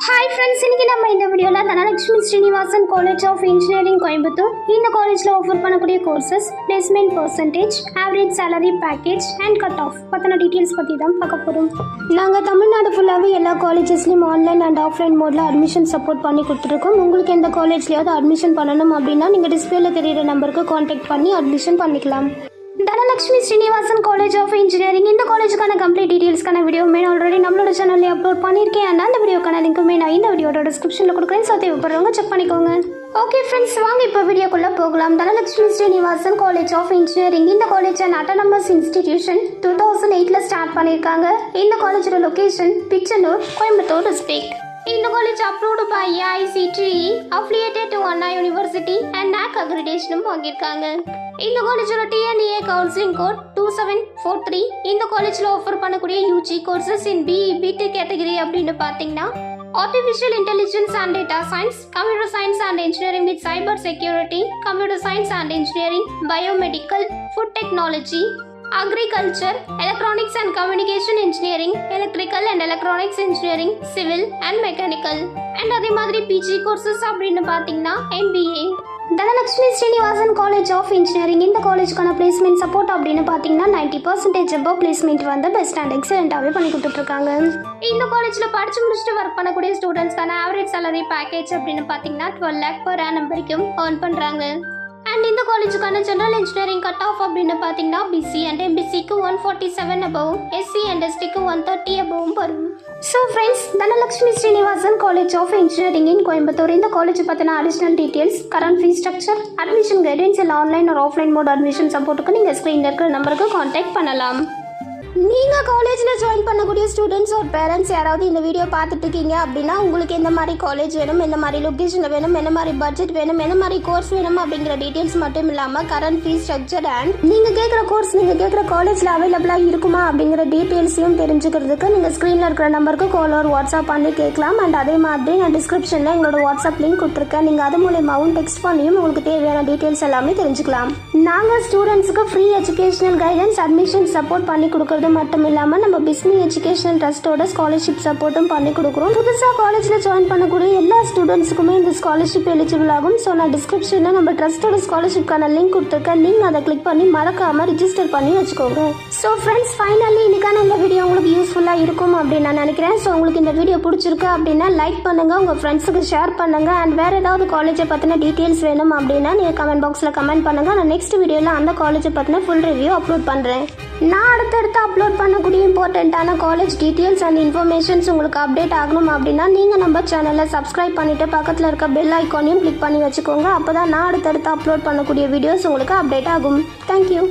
Hi friends, இன்னைக்கு நம்ம இந்த வீடியோவில் Dhanalakshmi Srinivasan college of Engineering Coimbatore இந்த காலேஜில் ஆஃபர் பண்ணக்கூடிய courses, placement percentage, average salary package and cut off பற்றின டீட்டெயில்ஸ் பற்றி தான் பார்க்க போகிறோம். நாங்கள் தமிழ்நாடு ஃபுல்லாகவே எல்லா காலேஜஸ்லையும் ஆன்லைன் அண்ட் ஆஃப்லைன் மோடில் அட்மிஷன் சப்போர்ட் பண்ணி கொடுத்துருக்கோம். உங்களுக்கு எந்த காலேஜ்லையாவது அட்மிஷன் பண்ணணும் அப்படின்னா நீங்கள் டிஸ்பிளேல தெரியிற நம்பருக்கு கான்டாக்ட் பண்ணி அட்மிஷன் பண்ணிக்கலாம். Dhanalakshmi Srinivasan college of Engineering இந்த காலேஜுக்கான கம்ப்ளீட் டீடைல்ஸ்க்கான வீடியோமே ஆல்ரெடி நம்மளோட சேனலில் அப்லோட் பண்ணியிருக்கேன். அந்த வீடியோக்கான லிங்க்குமே நான் இந்த வீடியோட டிஸ்கிரிப்ஷனில் கொடுக்குறேன். ஸோ தேவைப்படுறவங்க செக் பண்ணிக்கோங்க. ஓகே ஃப்ரெண்ட்ஸ், வாங்க இப்போ வீடியோக்குள்ளே போகலாம். Dhanalakshmi Srinivasan college of Engineering இந்த காலேஜ் அட்டானமஸ் இன்ஸ்டிடியூஷன் 2008 ஸ்டார்ட் பண்ணியிருக்காங்க. இந்த காலேஜோட லொகேஷன் பிச்சனூர், கோயம்புத்தூர் டிஸ்ட்ரிக்ட். இந்த காலேஜ் approved by AICTE, affiliated to Anna University and NAC accreditation வாங்கியிருக்காங்க. இந்த காலேஜோட TNEA கவுன்சிலிங் கோட் 2743. இந்த காலேஜில் ஆஃபர் பண்ணக்கூடிய UG courses in BE BTech category அப்படின்னு பார்த்தீங்கன்னா Artificial Intelligence and Data Science, Computer Science and Engineering with Cyber Security, Computer Science and Engineering, Biomedical, Food Technology, Agriculture, Electronics and Communication Engineering, Electrical and Electronics Engineering, Civil and Mechanical. And அதே மாதிரி PG courses அப்படின்னு பார்த்தீங்கன்னா MBA. Dhanalakshmi Srinivasan college of Engineering இந்த காலேஜுக்கான placement support அப்படின்னு பார்த்தீங்கன்னா 90% above placement வந்து best and எக்ஸலண்ட்டாகவே பண்ணி கொடுத்துட்ருக்காங்க. இந்த காலேஜில் படித்து முடிச்சுட்டு ஒர்க் பண்ணக்கூடிய ஸ்டூடெண்ட்ஸ்க்கான ஆவரேஜ் சேலரி பேக்கேஜ் அப்படின்னு பார்த்தீங்கன்னா 12 lakh per annum வரைக்கும் ஏர்ன் பண்ணுறாங்க. அண்ட் இந்த காலேஜுக்கான ஜெனரல் இன்ஜினியரிங் கட் ஆஃப் அப்படின்னு பார்த்தீங்கன்னா BC அண்ட் MBCக்கு 147 above, SC அண்ட் STக்கு 130 above வரும். So friends, Dhanalakshmi Srinivasan college of engineering in Coimbatore இந்த காலேஜ் பற்றின additional details, current fees structure, admission guidance இல்லை ஆன்லைன் ஒரு ஆஃப்லைன் மோட் அட்மிஷன் சப்போர்ட்டுக்கு நீங்கள் ஸ்க்ரீனில் இருக்கிற நம்பருக்கு கான்டாக்ட் பண்ணலாம். நீங்கள் காலேஜில் ஜாயின் பண்ணக்கூடிய ஸ்டூடெண்ட்ஸ் ஒரு பேரண்ட்ஸ் யாராவது இந்த வீடியோ பார்த்துட்டு இருக்கீங்க அப்படின்னா உங்களுக்கு எந்த மாதிரி காலேஜ் வேணும், எந்த மாதிரி லொக்கேஷனில் வேணும், என்ன மாதிரி பட்ஜெட் வேணும், என்ன மாதிரி கோர்ஸ் வேணும் அப்படிங்கிற டீட்டெயில்ஸ் மட்டும் இல்லாமல் கரண்ட் ஃபீஸ் ஸ்ட்ரக்சர் அண்ட் நீங்கள் கேட்குற கோர்ஸ் நீங்கள் கேட்குற காலேஜில் அவைலபிளாக இருக்குமா அப்படிங்கிற டீட்டெயில்ஸையும் தெரிஞ்சுக்கிறதுக்கு நீங்கள் ஸ்க்ரீனில் இருக்கிற நம்பருக்கு கால் ஒரு வாட்ஸ்அப் பண்ணி கேட்கலாம். அண்ட் அதே மாதிரி நான் டிஸ்கிரிப்ஷனில் எங்களோட வாட்ஸ்அப் லிங்க் கொடுத்துருக்கேன். நீங்கள் அது மூலமாகவும் டெக்ஸ்ட் பண்ணியும் உங்களுக்கு தேவையான டீட்டெயில்ஸ் எல்லாமே தெரிஞ்சுக்கலாம். நாங்கள் ஸ்டூடெண்ட்ஸுக்கு free educational guidance, admission support பண்ணி கொடுக்குறது மட்டும் இல்லாமல் நம்ம பிஸ்மி எஜுகேஷனல் ட்ரஸ்ட்டோட ஸ்காலர்ஷிப் சப்போர்ட்டும் பண்ணி கொடுக்குறோம். புதுசாக காலேஜில் ஜாயின் பண்ணக்கூடிய எல்லா ஸ்டூடெண்ட்ஸுக்குமே இந்த ஸ்காலர்ஷிப் எலிஜிபிள் ஆகும். ஸோ நான் டிஸ்கிரிப்ஷனில் நம்ம ட்ரஸ்ட்டோட ஸ்காலர்ஷிப்கான லிங்க் கொடுத்துருக்கேன். நீங்கள் அதை கிளிக் பண்ணி மறக்காமல் ரிஜிஸ்டர் பண்ணி வச்சுக்கோங்க. ஸோ ஃப்ரெண்ட்ஸ், ஃபைனலி இன்னைக்கான இந்த வீடியோ உங்களுக்கு யூஸ்ஃபுல்லாக இருக்கும் அப்படின்னு நான் நினைக்கிறேன். ஸோ உங்களுக்கு இந்த வீடியோ பிடிச்சிருக்கு அப்படின்னா லைக் பண்ணுங்கள், உங்கள் ஃப்ரெண்ட்ஸுக்கு ஷேர் பண்ணுங்கள். அண்ட் வேறு ஏதாவது காலேஜை பற்றின டீட்டெயில்ஸ் வேணும் அப்படின்னா நீங்கள் கமெண்ட் பாக்ஸில் கமெண்ட் பண்ணுங்கள். நான் நெக்ஸ்ட் வீடியோவில் அந்த காலேஜை பற்றின ஃபுல் ரிவ்யூ அப்லோட் பண்ணுறேன். நான் அடுத்தடுத்து அப்லோட் பண்ணக்கூடிய இம்பார்ட்டண்ட்டான காலேஜ் டீட்டெயில்ஸ் அண்ட் இன்ஃபர்மேஷன்ஸ் உங்களுக்கு அப்டேட் ஆகணும் அப்படின்னா நீங்கள் நம்ம சேனலை சப்ஸ்கிரைப் பண்ணிவிட்டு பக்கத்தில் இருக்க பெல் ஐக்கானையும் கிளிக் பண்ணி வச்சுக்கோங்க. அப்போ தான் நான் அடுத்தடுத்து அப்லோட் பண்ணக்கூடிய வீடியோஸ் உங்களுக்கு அப்டேட் ஆகும். தேங்க்யூ.